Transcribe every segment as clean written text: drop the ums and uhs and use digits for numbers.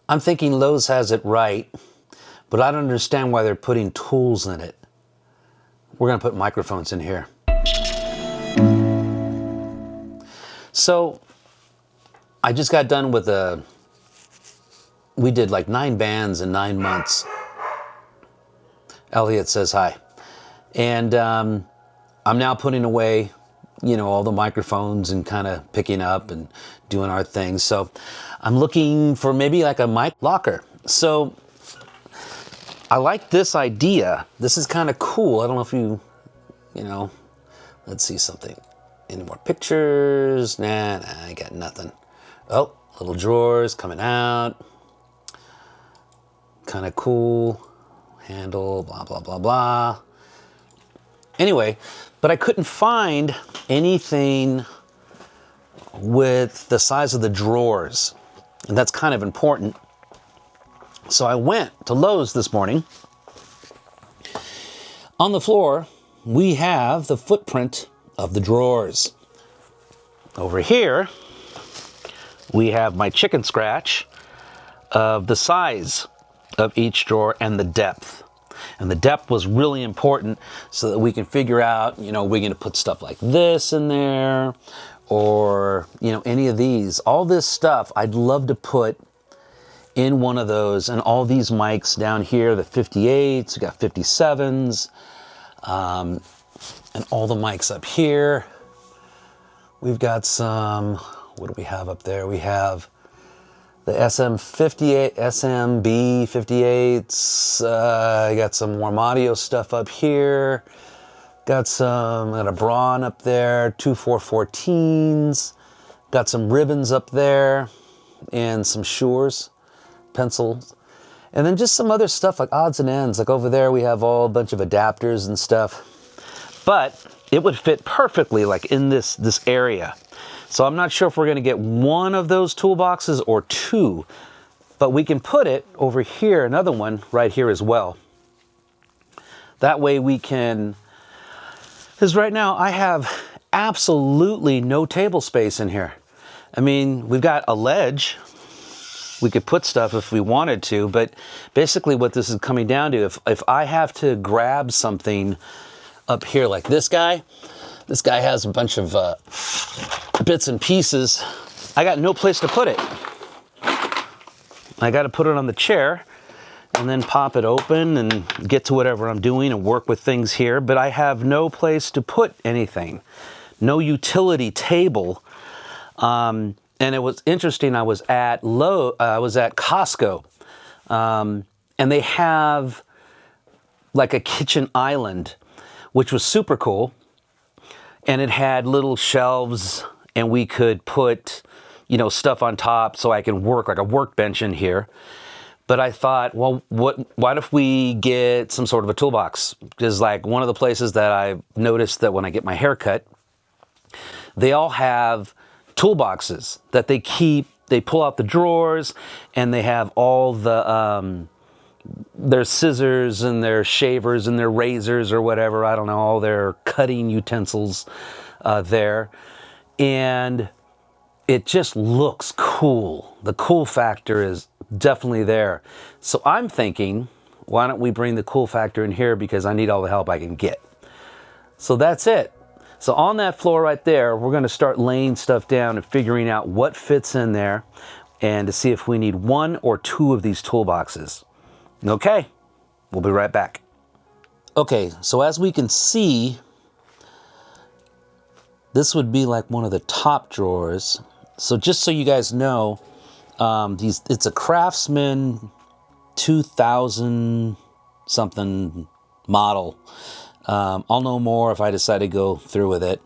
I'm thinking Lowe's has it right, but I don't understand why they're putting tools in it. We're going to put microphones in here. So I just got done with we did like 9 bands in 9 months. Elliot says hi. And I'm now putting away, all the microphones and kind of picking up and doing our thing. So I'm looking for maybe like a mic locker. So I like this idea. This is kind of cool. I don't know if let's see something. Any more pictures? Nah, I got nothing. Oh, little drawers coming out. Kind of cool. Handle, blah, blah, blah, blah. Anyway, but I couldn't find anything with the size of the drawers. And that's kind of important. So I went to Lowe's this morning. On the floor, we have the footprint of the drawers. Over here, we have my chicken scratch of the size of each drawer and the depth. And the depth was really important so that we can figure out, we're going to put stuff like this in there or, any of these. All this stuff I'd love to put in one of those, and all these mics down here, the 58s, we got 57s, and all the mics up here. We've got some, what do we have up there? We have the SM58, SMB 58s. I got some warm audio stuff up here. Got a Braun up there, 2 414s. Got some ribbons up there, and some Shures pencils. And then just some other stuff like odds and ends. Like over there we have a bunch of adapters and stuff. But it would fit perfectly like in this area. So I'm not sure if we're going to get one of those toolboxes or 2. But we can put it over here, another one right here as well. That way we can, because right now I have absolutely no table space in here. I mean, we've got a ledge. We could put stuff if we wanted to, but basically what this is coming down to, if I have to grab something up here like this guy has a bunch of bits and pieces, I got no place to put it. I got to put it on the chair and then pop it open and get to whatever I'm doing and work with things here, but I have no place to put anything. No utility table. And it was interesting, I was at Costco, and they have like a kitchen island, which was super cool. And it had little shelves, and we could put, stuff on top so I can work like a workbench in here. But I thought, well, what if we get some sort of a toolbox? Because like one of the places that I've noticed that when I get my hair cut, they all have toolboxes that they pull out the drawers, and they have all the their scissors and their shavers and their razors or whatever, I don't know, all their cutting utensils there. And it just looks cool. The cool factor is definitely there. So I'm thinking, why don't we bring the cool factor in here, because I need all the help I can get. So that's it. So on that floor right there, we're going to start laying stuff down and figuring out what fits in there, and to see if we need 1 or 2 of these toolboxes. Okay, we'll be right back. Okay, so as we can see, this would be like one of the top drawers. So just so you guys know, it's a Craftsman 2000 something model. I'll know more if I decide to go through with it,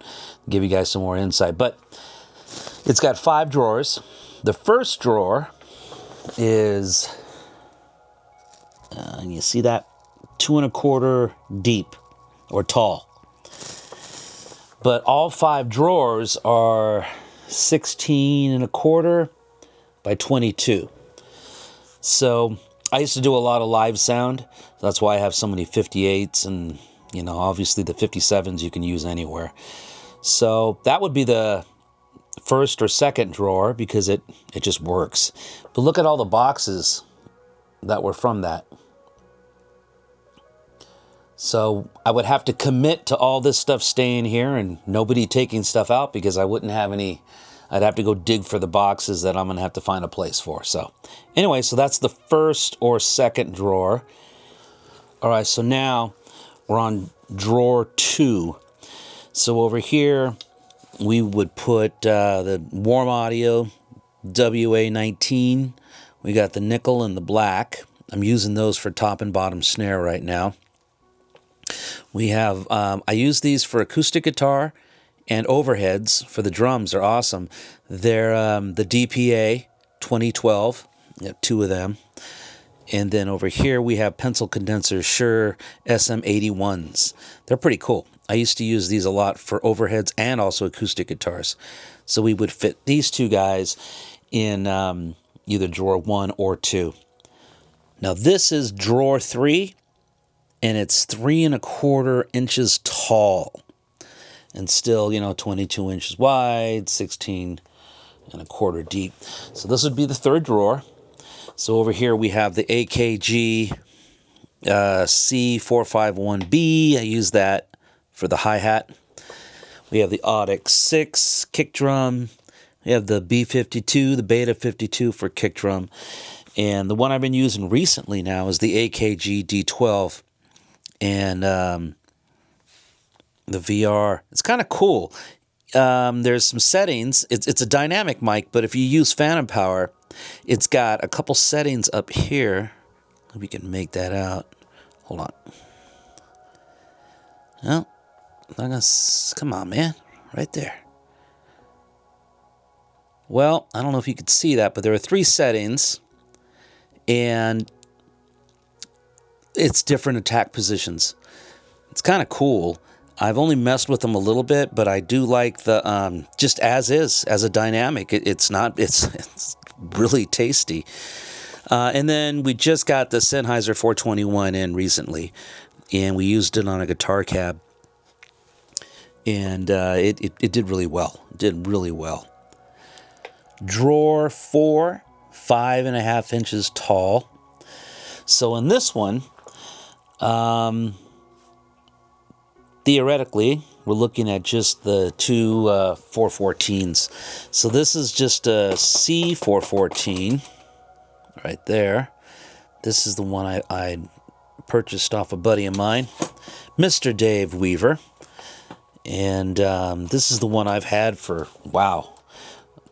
give you guys some more insight. But it's got 5 drawers. The first drawer is, and you see that, 2 1/4 deep or tall. But all 5 drawers are 16 1/4 by 22. So I used to do a lot of live sound. That's why I have so many 58s, and obviously the 57s you can use anywhere. So that would be the first or second drawer because it just works. But look at all the boxes that were from that. So I would have to commit to all this stuff staying here and nobody taking stuff out because I wouldn't have any. I'd have to go dig for the boxes that I'm going to have to find a place for. So anyway, so that's the first or second drawer. All right, so now we're on drawer 2. So over here, we would put the warm audio WA19. We got the nickel and the black. I'm using those for top and bottom snare right now. We have, I use these for acoustic guitar and overheads for the drums. They're awesome. They're the DPA 2012. We have 2 of them. And then over here we have pencil condensers, Shure SM81s. They're pretty cool. I used to use these a lot for overheads and also acoustic guitars. So we would fit these 2 guys in either drawer 1 or 2. Now this is drawer 3. And it's 3¼ inches tall. And still, 22 inches wide, 16¼ deep. So this would be the third drawer. So over here we have the AKG C451B. I use that for the hi-hat. We have the Audix 6 kick drum. We have the B52, the Beta 52 for kick drum. And the one I've been using recently now is the AKG D12. And the VR, it's kind of cool. There's some settings. It's a dynamic mic, but if you use phantom power, it's got a couple settings up here. We can make that out. Hold on. Well, come on, man. Right there. Well, I don't know if you could see that, but there are 3 settings. And it's different attack positions. It's kind of cool. I've only messed with them a little bit, but I do like the just as is, as a dynamic. It's really tasty. And then we just got the Sennheiser 421 in recently, and we used it on a guitar cab, and it did really well. It did really well. Drawer 4, 5½ inches tall. So in this one, theoretically, we're looking at just the 2 414s. So this is just a C414 right there. This is the one I purchased off a buddy of mine, Mr. Dave Weaver. And this is the one I've had for, wow,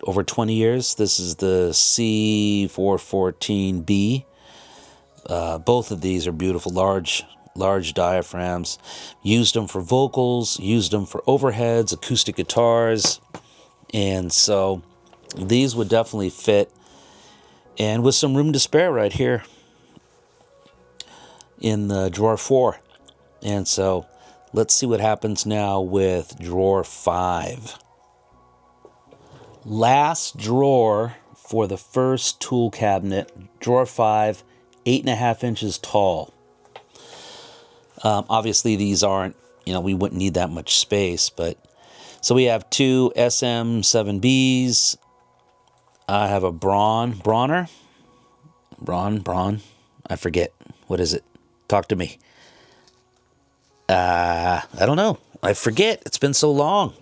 over 20 years. This is the C414B. Both of these are beautiful, large diaphragms. Used them for vocals, used them for overheads, acoustic guitars, and so these would definitely fit. And with some room to spare right here in the drawer 4. And so let's see what happens now with drawer 5. Last drawer for the first tool cabinet, drawer 5. 8½ inches tall. Obviously, these aren't, we wouldn't need that much space, but so we have 2 SM7Bs. I have a Braun, I forget. What is it? Talk to me. I don't know. I forget. It's been so long.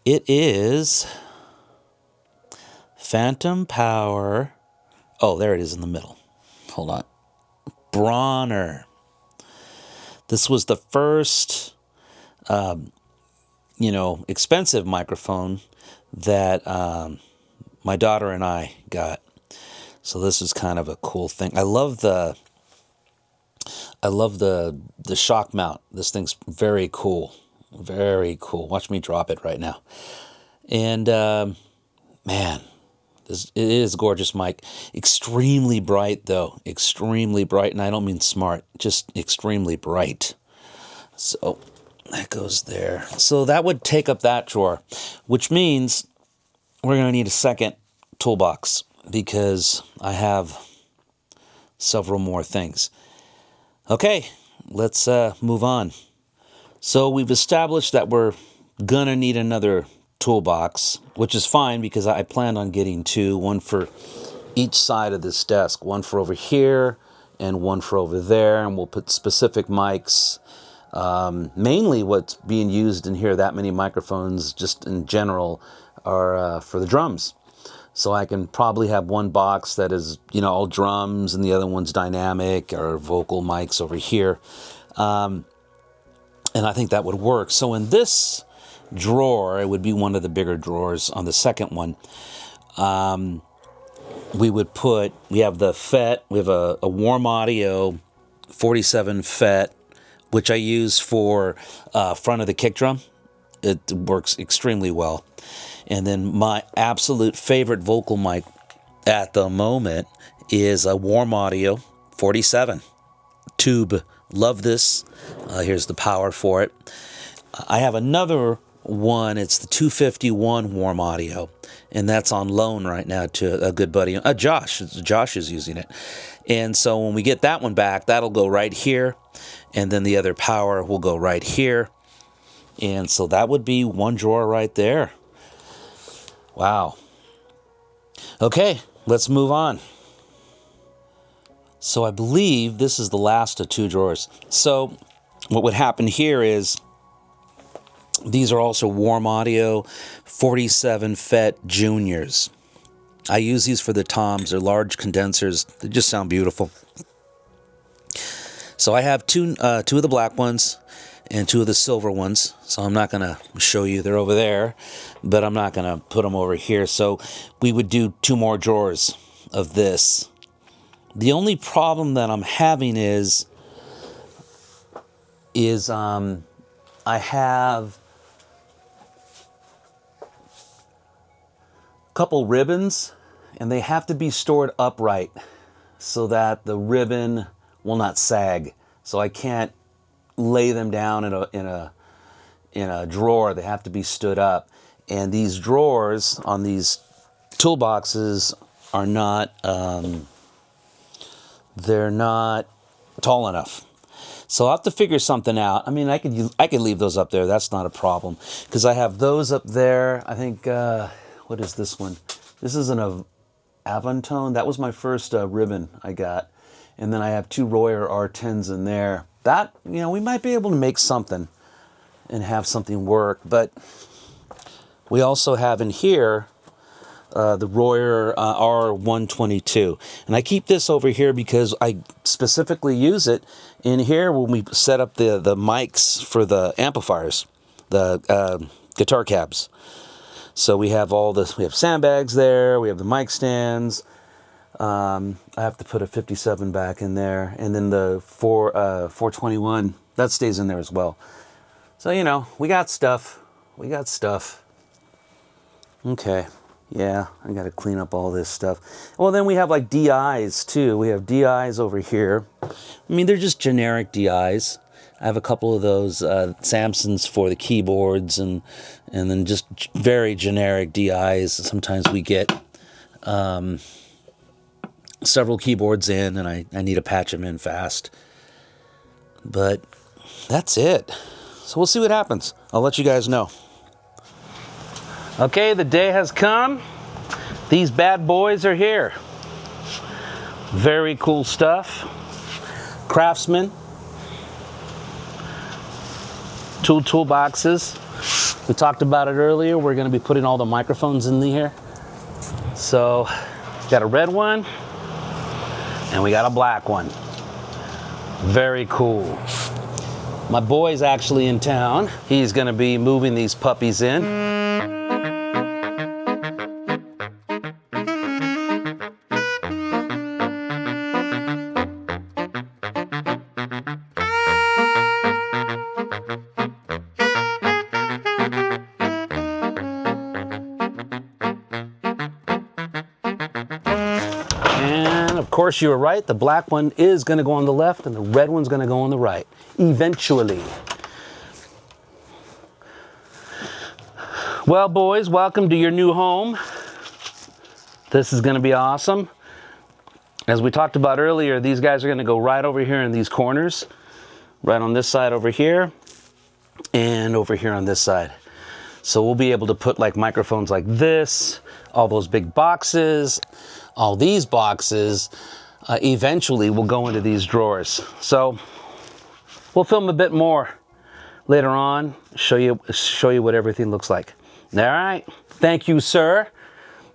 It is Phantom Power. Oh, there it is in the middle. Hold on. Bronner. This was the first, expensive microphone that my daughter and I got. So this is kind of a cool thing. I love the shock mount. This thing's very cool. Very cool. Watch me drop it right now. And man, it is a gorgeous mic. Extremely bright, though. Extremely bright. And I don't mean smart, just extremely bright. So that goes there. So that would take up that drawer, which means we're going to need a second toolbox because I have several more things. Okay, let's move on. So we've established that we're going to need another toolbox, which is fine because I plan on getting two, one for each side of this desk, one for over here and one for over there, and we'll put specific mics. Mainly what's being used in here, that many microphones just in general, are for the drums. So I can probably have one box that is, you know, all drums and the other one's dynamic or vocal mics over here. And I think that would work. So in this drawer, it would be one of the bigger drawers on the second one. We have the FET, we have a Warm Audio 47 FET, which I use for front of the kick drum. It works extremely well. And then my absolute favorite vocal mic at the moment is a Warm Audio 47 tube. Love this. Here's the power for it. I have another one. It's the 251 Warm Audio, and that's on loan right now to a good buddy, Josh. Josh is using it. And so when we get that one back, that'll go right here, and then the other power will go right here. And so that would be one drawer right there. Wow. Okay, let's move on. So I believe this is the last of two drawers. So what would happen here is these are also Warm Audio 47 FET Juniors. I use these for the toms. They're large condensers. They just sound beautiful. So I have two of the black ones and two of the silver ones. So I'm not going to show you. They're over there, but I'm not going to put them over here. So we would do two more drawers of this. The only problem that I'm having is I have a couple ribbons, and they have to be stored upright so that the ribbon will not sag. So I can't lay them down in a drawer. They have to be stood up. And these drawers on these toolboxes are not they're not tall enough. So I'll have to figure something out. I mean, I could leave those up there. That's not a problem because I have those up there. I think what is this one? This is an Avantone. That was my first ribbon I got. And then I have two Royer R10s in there. That, you know, we might be able to make something and have something work. But we also have in here the Royer R122. And I keep this over here because I specifically use it in here when we set up the mics for the amplifiers, the guitar cabs. So we have all this, we have sandbags there, we have the mic stands. I have to put a 57 back in there, and then the 421, that stays in there as well. So, you know, we got stuff. Okay, yeah, I got to clean up all this stuff. Well, then we have like DIs too. We have DIs over here. I mean, they're just generic DIs. I have a couple of those Samsons for the keyboards, and then just very generic DIs. Sometimes we get several keyboards in, and I need to patch them in fast. But that's it. So we'll see what happens. I'll let you guys know. Okay, the day has come. These bad boys are here. Very cool stuff. Craftsman. Toolboxes. We talked about it earlier. We're going to be putting all the microphones in here. So, got a red one. And we got a black one. Very cool. My boy's actually in town. He's gonna be moving these puppies in. Of course, you were right. The black one is going to go on the left and the red one's going to go on the right. Eventually. Well, boys, welcome to your new home. This is going to be awesome. As we talked about earlier, these guys are going to go right over here in these corners. Right on this side over here. And over here on this side. So we'll be able to put like microphones like this, all those big boxes, all these boxes, eventually will go into these drawers. So we'll film a bit more later on, show you what everything looks like. All right, thank you, sir.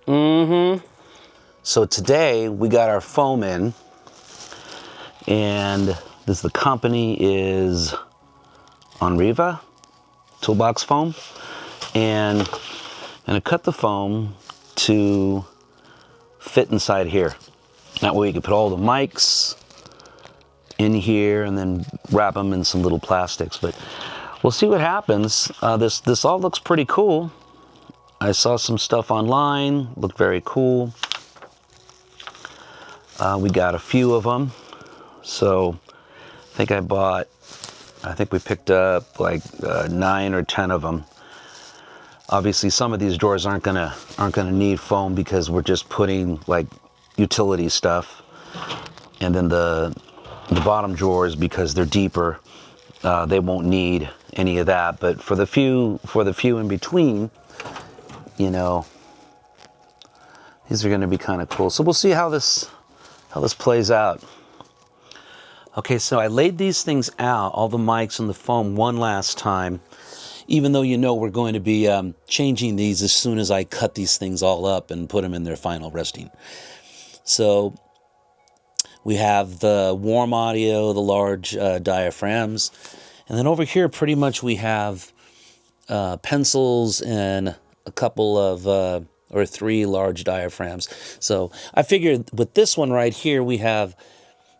So today we got our foam in, and the company is Onriva Toolbox Foam, and I'm gonna cut the foam to fit inside here. That way you can put all the mics in here and then wrap them in some little plastics. But we'll see what happens. This all looks pretty cool. I saw some stuff online, looked very cool. We got a few of them. So I think we picked up like 9 or 10 of them. Obviously some of these drawers aren't gonna need foam because we're just putting like utility stuff. And then the bottom drawers, because they're deeper, they won't need any of that. But for the few in between, you know, these are gonna be kind of cool. So we'll see how this plays out. Okay, so I laid these things out, all the mics and the foam, one last time, even though you know we're going to be changing these as soon as I cut these things all up and put them in their final resting. So we have the warm audio, the large diaphragms, and then over here pretty much we have pencils and a couple of or 3 large diaphragms. So I figured with this one right here we have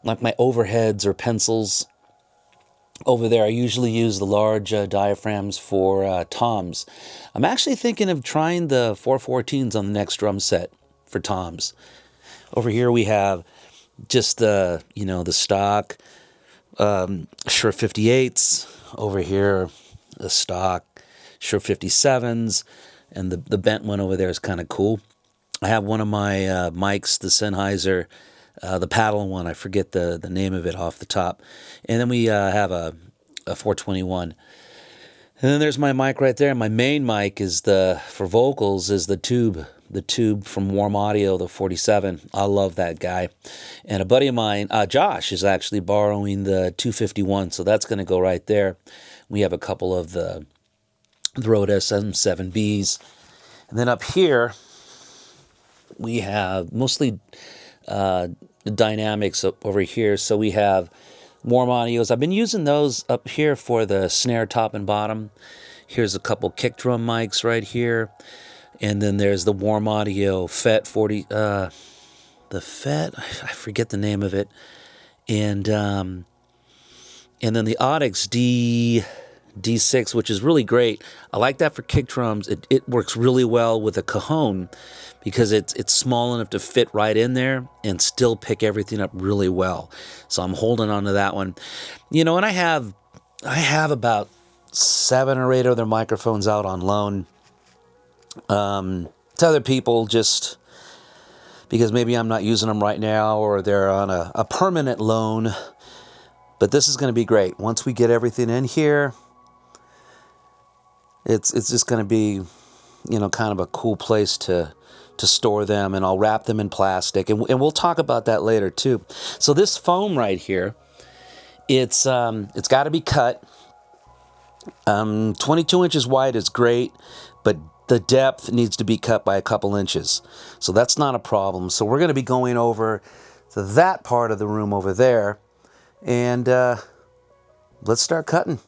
like my overheads or pencils. Over there I usually use the large diaphragms for toms. I'm actually thinking of trying the 414s on the next drum set for toms. Over here we have just the stock Shure 58s. Over here the stock Shure 57s, and the bent one over there is kind of cool. I have one of my mics, the Sennheiser, the paddle one. I forget the name of it off the top. And then we have a 421. And then there's my mic right there. My main mic is for vocals is the tube from Warm Audio, the 47. I love that guy. And a buddy of mine, Josh, is actually borrowing the 251, so that's going to go right there. We have a couple of the Rode SM7Bs. And then up here, we have mostly dynamics over here. So we have Warm Audios. I've been using those up here for the snare top and bottom. Here's a couple kick drum mics right here. And then there's the Warm Audio FET 40, the FET, I forget the name of it. And then the Audix D6, which is really great. I like that for kick drums. It works really well with a cajon because it's small enough to fit right in there and still pick everything up really well. So I'm holding on to that one. You know, and I have about 7 or 8 other microphones out on loan to other people, just because maybe I'm not using them right now or they're on a permanent loan. But this is going to be great. Once we get everything in here, it's just going to be, you know, kind of a cool place to store them, and I'll wrap them in plastic, and we'll talk about that later too. So this foam right here, it's got to be cut. 22 inches wide is great, but the depth needs to be cut by a couple inches. So that's not a problem. So we're going to be going over to that part of the room over there, and let's start cutting.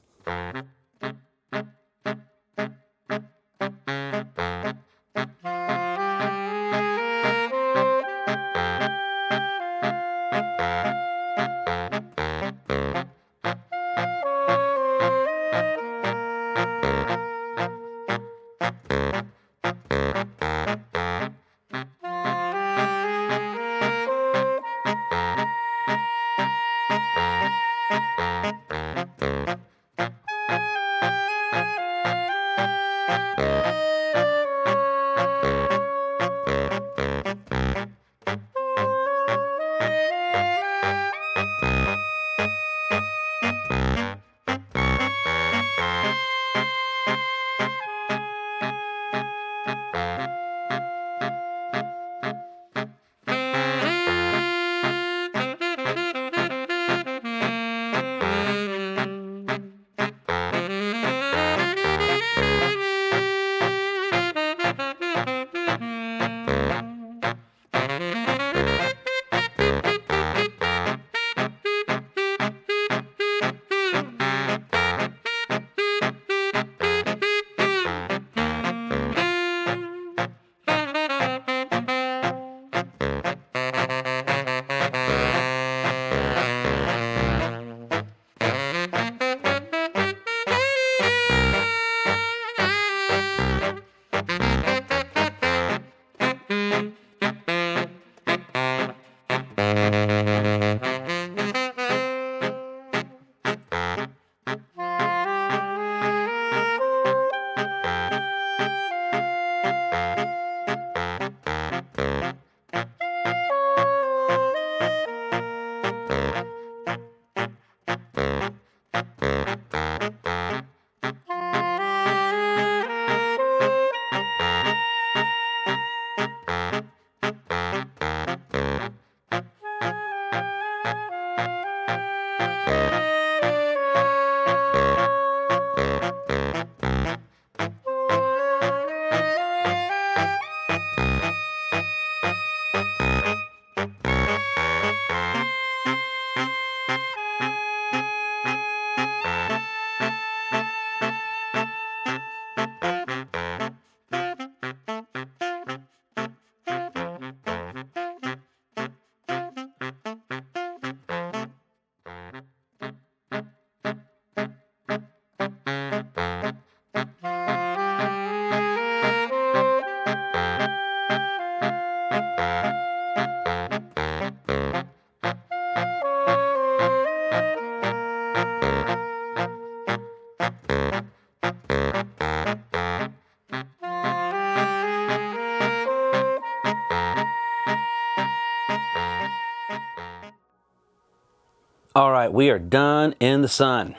All right, we are done in the sun.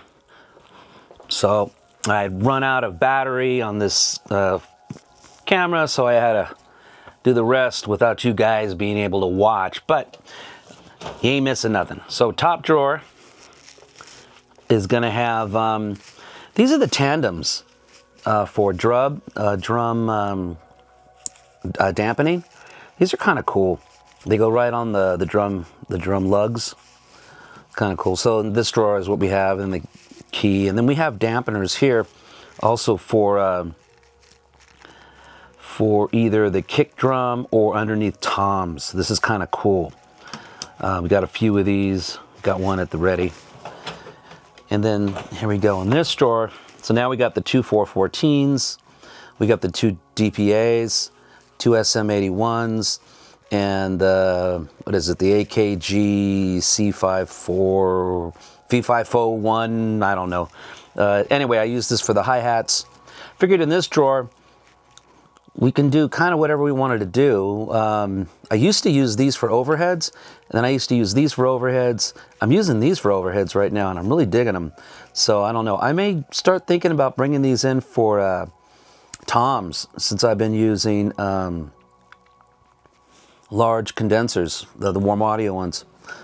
So I had run out of battery on this camera, so I had to do the rest without you guys being able to watch, but you ain't missing nothing. So top drawer is gonna have, these are the tandems for drum dampening. These are kind of cool. They go right on the drum lugs. Kind of cool. So in this drawer is what we have in the key, and then we have dampeners here also for either the kick drum or underneath toms. This is kind of cool. We got a few of these. Got one at the ready. And then here we go in this drawer. So now we got the two 414s. We got the two DPAs, two SM81s, and what is it? The AKG C54, V501, I don't know. Anyway, I use this for the hi-hats. Figured in this drawer, we can do kind of whatever we wanted to do. I used to use these for overheads, and then I used to use these for overheads. I'm using these for overheads right now, and I'm really digging them. So I don't know. I may start thinking about bringing these in for toms, since I've been using large condensers, the warm audio ones.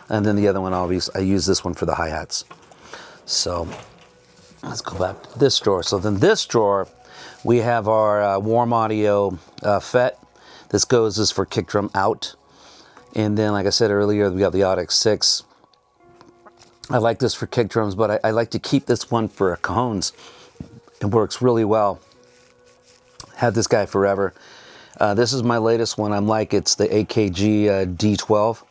And then the other one, obviously, I use this one for the hi-hats. So let's go back to this drawer. So then this drawer, we have our warm audio FET. This is for kick drum out. And then, like I said earlier, we got the Audix 6. I like this for kick drums, but I like to keep this one for cajones. It works really well. Had this guy forever. This is my latest one. It's the AKG D12.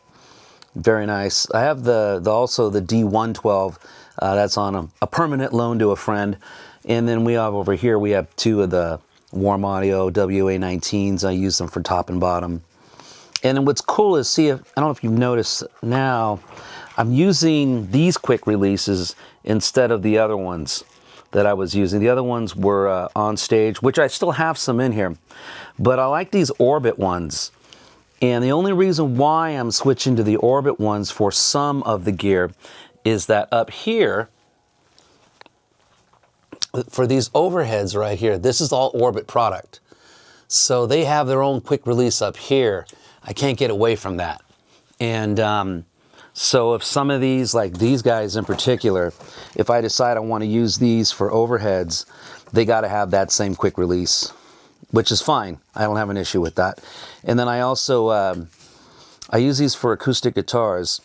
Very nice. I have also the D112. That's on a permanent loan to a friend. And then we have over here, we have two of the warm audio WA19s. I use them for top and bottom. And then what's cool is, I don't know if you've noticed now, I'm using these quick releases instead of the other ones that I was using. The other ones were on stage, which I still have some in here. But I like these Orbit ones. And the only reason why I'm switching to the Orbit ones for some of the gear is that up here, for these overheads right here, this is all Orbit product. So they have their own quick release up here. I can't get away from that. And so if some of these, like these guys in particular, if I decide I want to use these for overheads, they got to have that same quick release, which is fine. I don't have an issue with that. And then I also, I use these for acoustic guitars.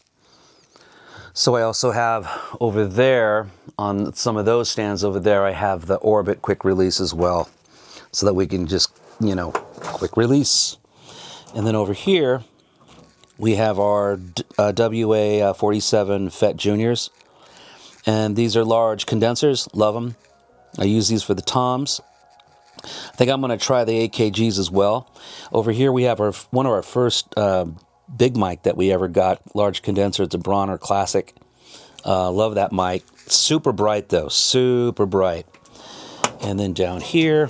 So I also have over there, on some of those stands over there, I have the Orbit quick release as well. So that we can just, quick release. And then over here, we have our WA47 FET Juniors. And these are large condensers. Love them. I use these for the toms. I think I'm going to try the AKGs as well. Over here we have one of our first big mic that we ever got. Large condenser. It's a Bronner Classic. Love that mic. Super bright though. Super bright. And then down here,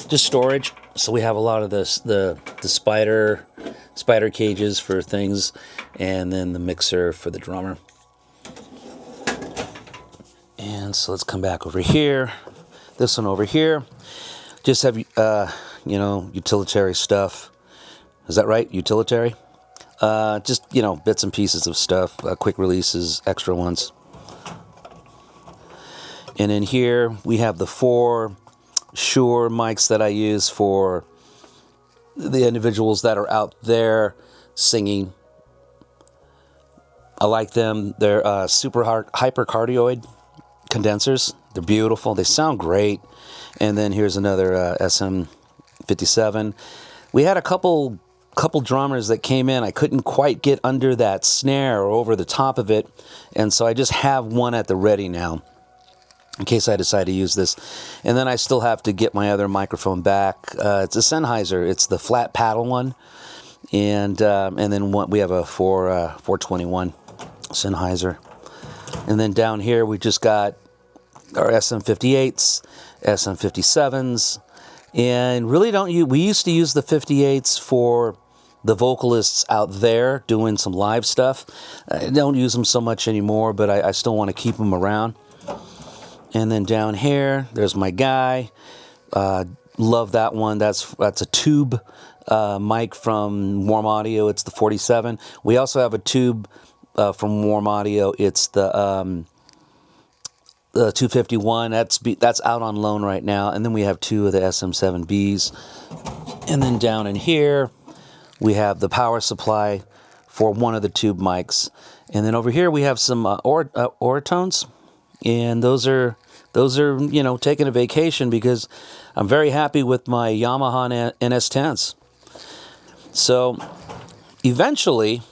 just storage. So we have a lot of the spider cages for things, and then the mixer for the drummer. And so let's come back over here. This one over here, just have utilitarian stuff. Is that right? Utilitarian? Just bits and pieces of stuff, quick releases, extra ones. And in here we have the 4 Shure mics that I use for the individuals that are out there singing. I like them. They're super hypercardioid condensers. They're beautiful. They sound great. And then here's another SM57. We had a couple drummers that came in. I couldn't quite get under that snare or over the top of it, and so I just have one at the ready now in case I decide to use this. And then I still have to get my other microphone back. It's a Sennheiser. It's the flat paddle one, and then we have a 421 Sennheiser. And then down here we just got our SM58s, SM57s, and really we used to use the 58s for the vocalists out there doing some live stuff. I don't use them so much anymore, but I still want to keep them around. And then down here, there's my guy. Love that one. That's a tube mic from Warm Audio. It's the 47. We also have a tube from Warm Audio. It's the 251. That's out on loan right now. And then we have two of the SM7Bs. And then down in here, we have the power supply for one of the tube mics. And then over here we have some Oratones. And those are taking a vacation because I'm very happy with my Yamaha NS10s. So eventually,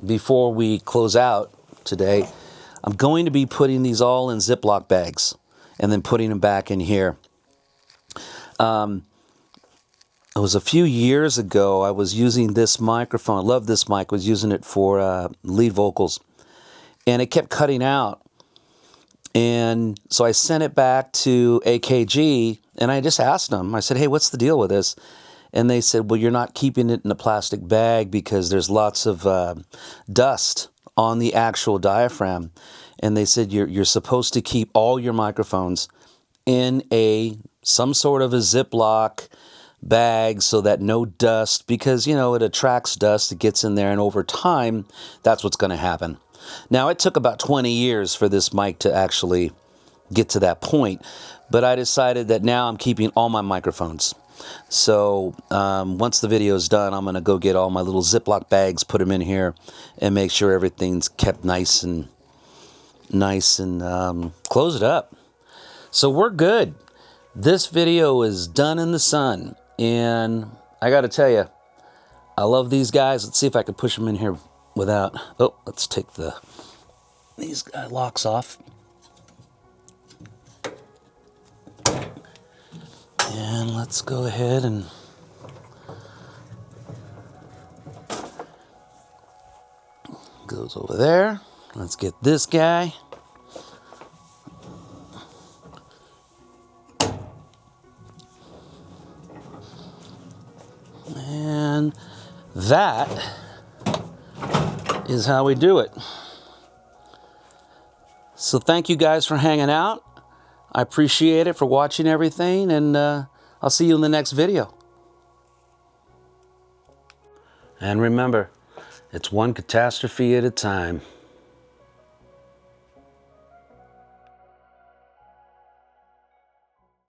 before we close out today, I'm going to be putting these all in Ziploc bags and then putting them back in here. It was a few years ago, I was using this microphone. I love this mic. I was using it for lead vocals. And it kept cutting out. And so I sent it back to AKG, and I just asked them. I said, hey, what's the deal with this? And they said, well, you're not keeping it in a plastic bag because there's lots of dust on the actual diaphragm. And they said, you're supposed to keep all your microphones in some sort of a Ziploc bag so that no dust, because, it attracts dust, it gets in there, and over time, that's what's going to happen. Now, it took about 20 years for this mic to actually get to that point, but I decided that now I'm keeping all my microphones. So once the video is done, I'm going to go get all my little Ziploc bags, put them in here, and make sure everything's kept nice and close it up. So we're good. This video is done in the sun, and I got to tell you, I love these guys. Let's see if I can push them in here without... Oh, let's take these locks off. And let's go ahead and... Goes over there. Let's get this guy. And that is how we do it. So thank you guys for hanging out. I appreciate it, for watching everything, and I'll see you in the next video. And remember, it's one catastrophe at a time.